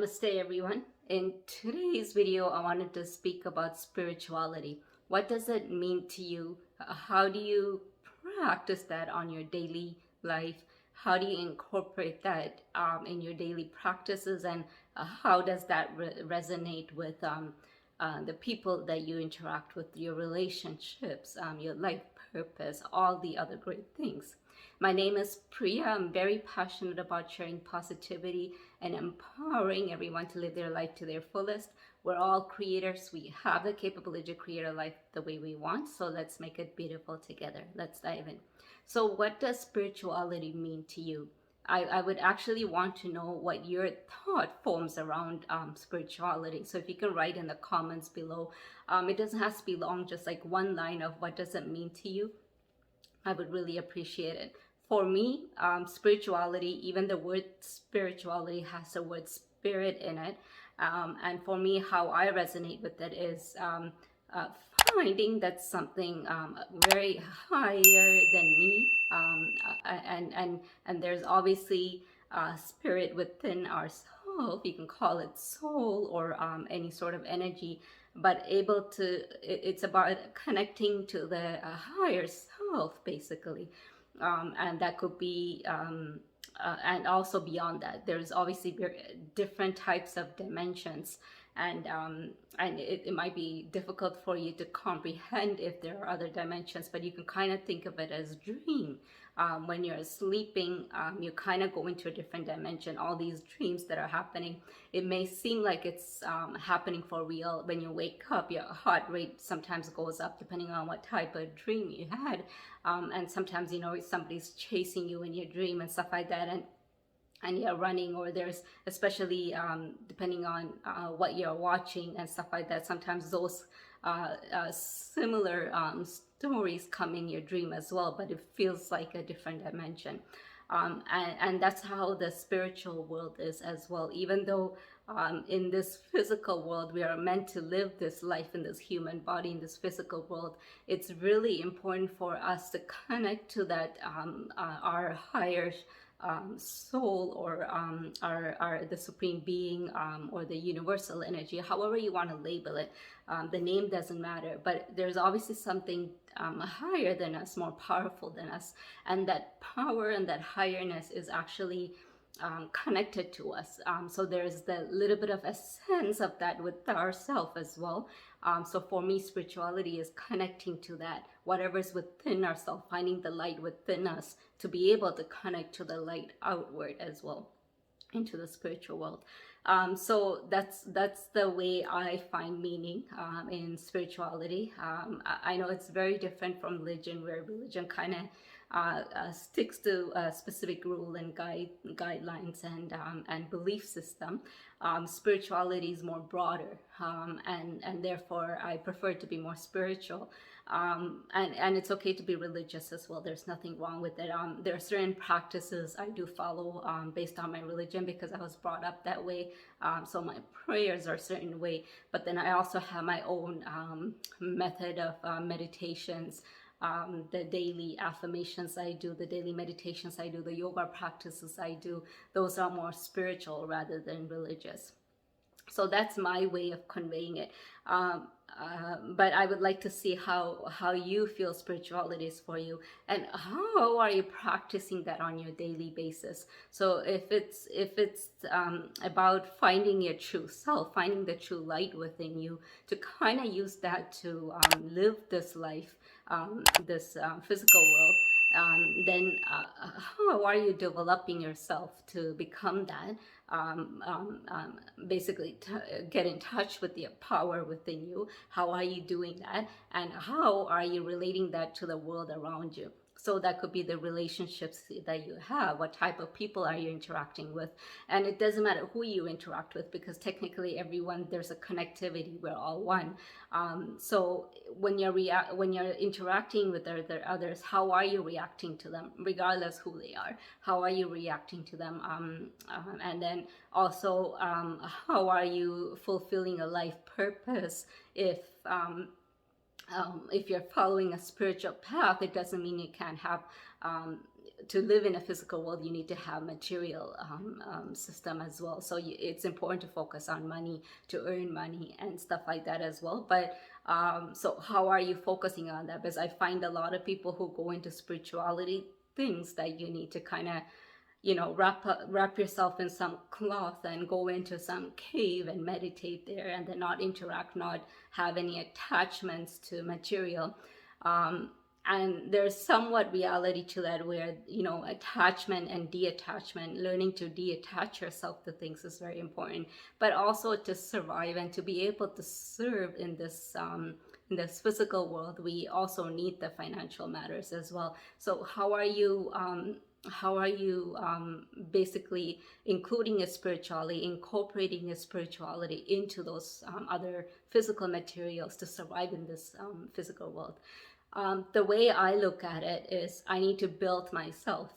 Namaste everyone. In today's video, I wanted to speak about spirituality. What does it mean to you? How do you practice that on your daily life? How do you incorporate that in your daily practices? And how does that resonate with the people that you interact with, your relationships, your life purpose, all the other great things? My name is Priya. I'm very passionate about sharing positivity and empowering everyone to live their life to their fullest. We're all creators. We have the capability to create a life the way we want. So let's make it beautiful together. Let's dive in. So, what does spirituality mean to you? I would actually want to know what your thought forms around spirituality. So if you can write in the comments below, it doesn't have to be long, just like one line of what does it mean to you. I would really appreciate it. For me, spirituality, even the word spirituality has the word spirit in it. And for me, how I resonate with it is uh, finding that something very higher than me. And there's obviously spirit within ourselves. You can call it soul or any sort of energy, but able to, it's about connecting to the higher self, basically. And that could be and also beyond that, there's obviously different types of dimensions, and it might be difficult for you to comprehend if there are other dimensions, but you can kind of think of it as dream. When you're sleeping, you kind of go into a different dimension. All these dreams that are happening, it may seem like it's happening for real. When you wake up, your heart rate sometimes goes up depending on what type of dream you had. And sometimes, somebody's chasing you in your dream and stuff like that. And you're running, or there's, especially depending on what you're watching and stuff like that, sometimes those similar stories come in your dream as well, but it feels like a different dimension. And that's how the spiritual world is as well. Even though in this physical world we are meant to live this life in this human body, in this physical world, it's really important for us to connect to that our higher soul, or our the supreme being, or the universal energy, however you want to label it. The name doesn't matter, but there's obviously something higher than us, more powerful than us, and that power and that highness is actually connected to us. So there's the little bit of a sense of that with ourself as well. So for me, spirituality is connecting to that, whatever's within ourselves, finding the light within us to be able to connect to the light outward as well, into the spiritual world. So that's the way I find meaning in spirituality. I know it's very different from religion, where religion kind of sticks to a specific rule and guidelines and belief system. Spirituality is more broader, and therefore I prefer to be more spiritual. And it's okay to be religious as well. There's nothing wrong with it. There are certain practices I do follow based on my religion, because I was brought up that way. So my prayers are a certain way, but then I also have my own method of meditations. The daily affirmations I do, the daily meditations I do, the yoga practices I do, those are more spiritual rather than religious. So that's my way of conveying it. But I would like to see how you feel spirituality is for you, and how are you practicing that on your daily basis. So if it's about finding your true self, finding the true light within you, to kind of use that to live this life, this physical world, then how are you developing yourself to become that? Basically, get in touch with the power within you. How are you doing that? And how are you relating that to the world around you? So that could be the relationships that you have. What type of people are you interacting with? And it doesn't matter who you interact with, because technically everyone, there's a connectivity. We're all one. So when you're interacting with others, how are you reacting to them, regardless who they are? How are you reacting to them? And then also, how are you fulfilling a life purpose? If you're following a spiritual path, it doesn't mean you can't have to live in a physical world, you need to have material system as well. So it's important to focus on money, to earn money and stuff like that as well. But so how are you focusing on that? Because I find a lot of people who go into spirituality things that you need to kind of, you know, wrap yourself in some cloth and go into some cave and meditate there, and then not interact, not have any attachments to material. And there's somewhat reality to that, where, you know, attachment and detachment, learning to detach yourself to things is very important, but also to survive and to be able to serve in this physical world, we also need the financial matters as well. So how are you basically including a spirituality, incorporating a spirituality into those other physical materials to survive in this physical world? The way I look at it is, I need to build myself.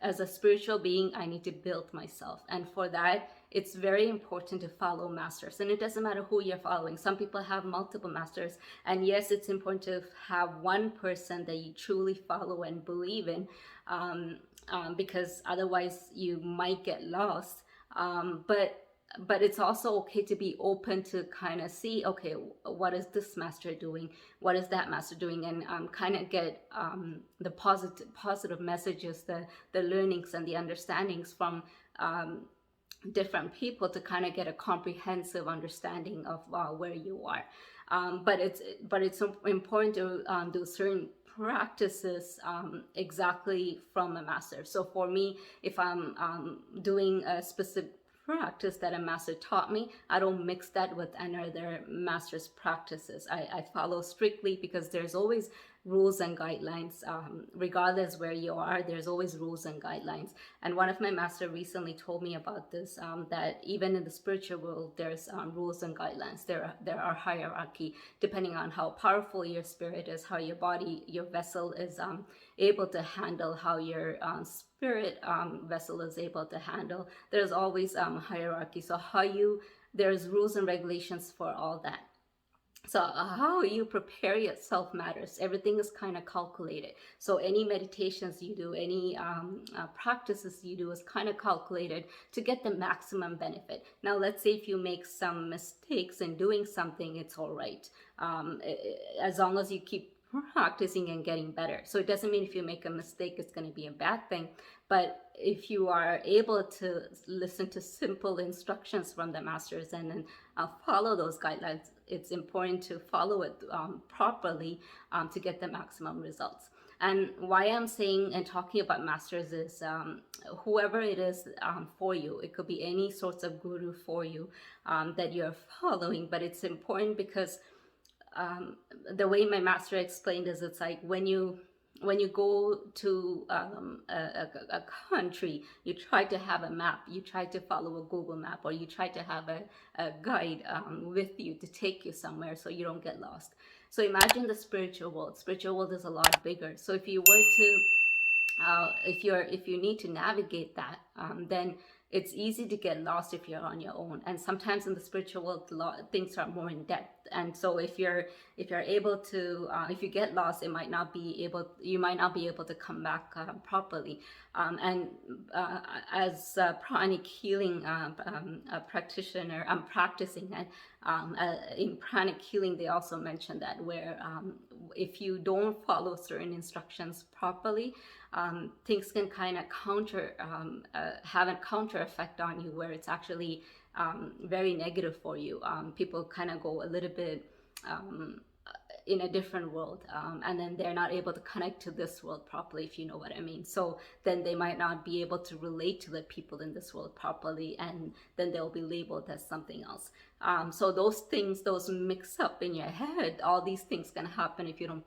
As a spiritual being, I need to build myself. And for that, it's very important to follow masters. And it doesn't matter who you're following. Some people have multiple masters. And yes, it's important to have one person that you truly follow and believe in, because otherwise you might get lost. But it's also okay to be open to kind of see, okay, what is this master doing, what is that master doing, and kind of get the positive messages, the learnings and the understandings from different people, to kind of get a comprehensive understanding of where you are. But it's important to do certain practices exactly from a master. So for me, if I'm doing a specific practice that a master taught me, I don't mix that with another master's practices. I follow strictly, because there's always rules and guidelines. Regardless where you are, there's always rules and guidelines. And one of my master recently told me about this, that even in the spiritual world, there's rules and guidelines. There are hierarchy, depending on how powerful your spirit is, how your body, your vessel is able to handle, how your spirit vessel is able to handle. There's always hierarchy. So there's rules and regulations for all that. So how you prepare yourself matters. Everything is kind of calculated. So any meditations you do, any practices you do is kind of calculated to get the maximum benefit. Now, let's say if you make some mistakes in doing something, it's all right, as long as you keep practicing and getting better. So it doesn't mean if you make a mistake, it's going to be a bad thing. But if you are able to listen to simple instructions from the masters and then follow those guidelines, it's important to follow it properly to get the maximum results. And why I'm saying and talking about masters is whoever it is for you. It could be any sorts of guru for you that you're following, but it's important because the way my master explained is, it's like when you go to a country, you try to have a map, you try to follow a Google map, or you try to have a guide with you to take you somewhere so you don't get lost. So imagine the spiritual world. Spiritual world is a lot bigger. So if you were to if you need to navigate that, then it's easy to get lost if you're on your own. And sometimes in the spiritual world, things are more in depth. And so if you're able to, if you get lost, you might not be able to come back properly. And as a pranic healing practitioner, I'm practicing it. In pranic healing, they also mentioned that where if you don't follow certain instructions properly, things can kind of have a counter effect on you, where it's actually very negative for you. People kind of go a little bit in a different world, and then they're not able to connect to this world properly, if you know what I mean. So then they might not be able to relate to the people in this world properly, and then they'll be labeled as something else. So those things, those mix up in your head, all these things can happen if you don't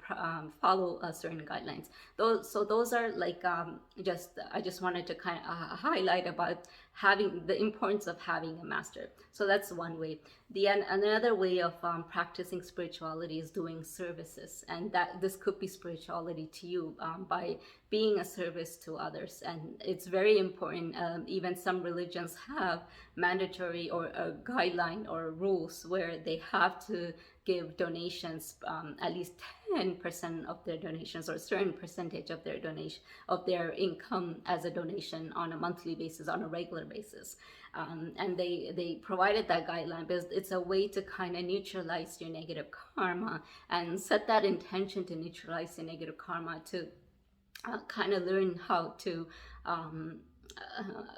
follow certain guidelines. Those are like I just wanted to kind of highlight about having the importance of having a master. So that's one way. Another way of practicing spirituality is doing services, and that this could be spirituality to you by being a service to others. And it's very important. Even some religions have mandatory or a guideline or rules where they have to give donations at least certain % of their donations, or a certain percentage of their donation, of their income, as a donation on a monthly basis, on a regular basis. And they provided that guideline because it's a way to kind of neutralize your negative karma and set that intention to neutralize your negative karma, to kind of learn um,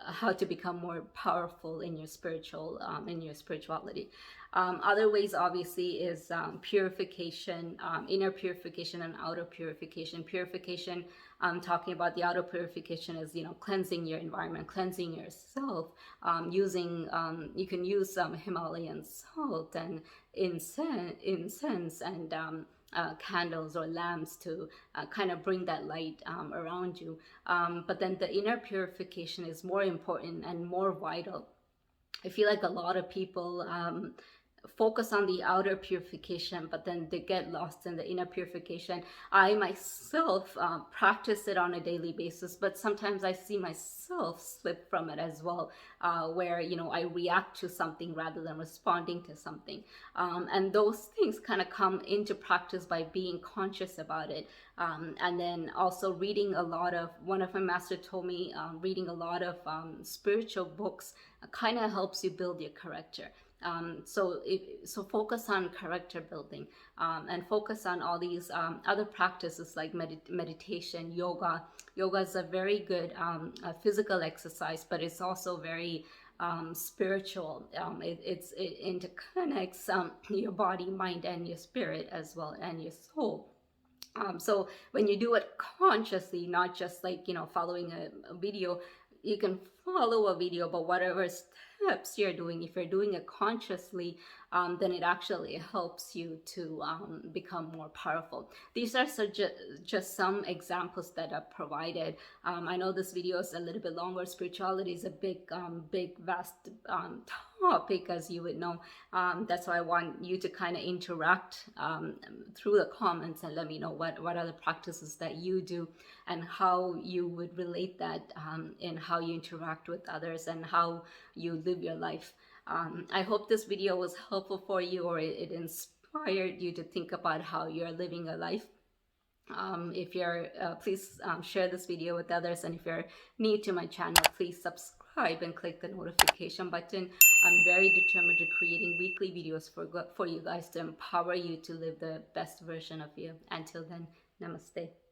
how to become more powerful in your spirituality. Other ways, obviously, is purification, inner purification and outer purification. Purification, talking about the outer purification, is, you know, cleansing your environment, cleansing yourself, using you can use Himalayan salt and incense and candles or lamps to kind of bring that light around you. But then the inner purification is more important and more vital. I feel like a lot of people focus on the outer purification, but then they get lost in the inner purification. I myself practice it on a daily basis, but sometimes I see myself slip from it as well, where, you know, I react to something rather than responding to something. And those things kind of come into practice by being conscious about it. And then also reading a lot of, one of my master told me, reading a lot of spiritual books kind of helps you build your character. So focus on character building, and focus on all these other practices like meditation, yoga. Yoga is a very good physical exercise, but it's also very spiritual. It interconnects your body, mind, and your spirit as well, and your soul. So when you do it consciously, not just like, you know, following a video, you can follow a video, but whatever steps you're doing, if you're doing it consciously, then it actually helps you to become more powerful. These are just some examples that are provided. I know this video is a little bit longer. Spirituality is a big, vast topic, as you would know. That's why I want you to kind of interact through the comments and let me know what are the practices that you do and how you would relate that in how you interact with others and how you live your life. I hope this video was helpful for you, or it inspired you to think about how you're living your life. If you're, please share this video with others, and if you're new to my channel, please subscribe and click the notification button. I'm very determined to creating weekly videos for you guys to empower you to live the best version of you. Until then, namaste.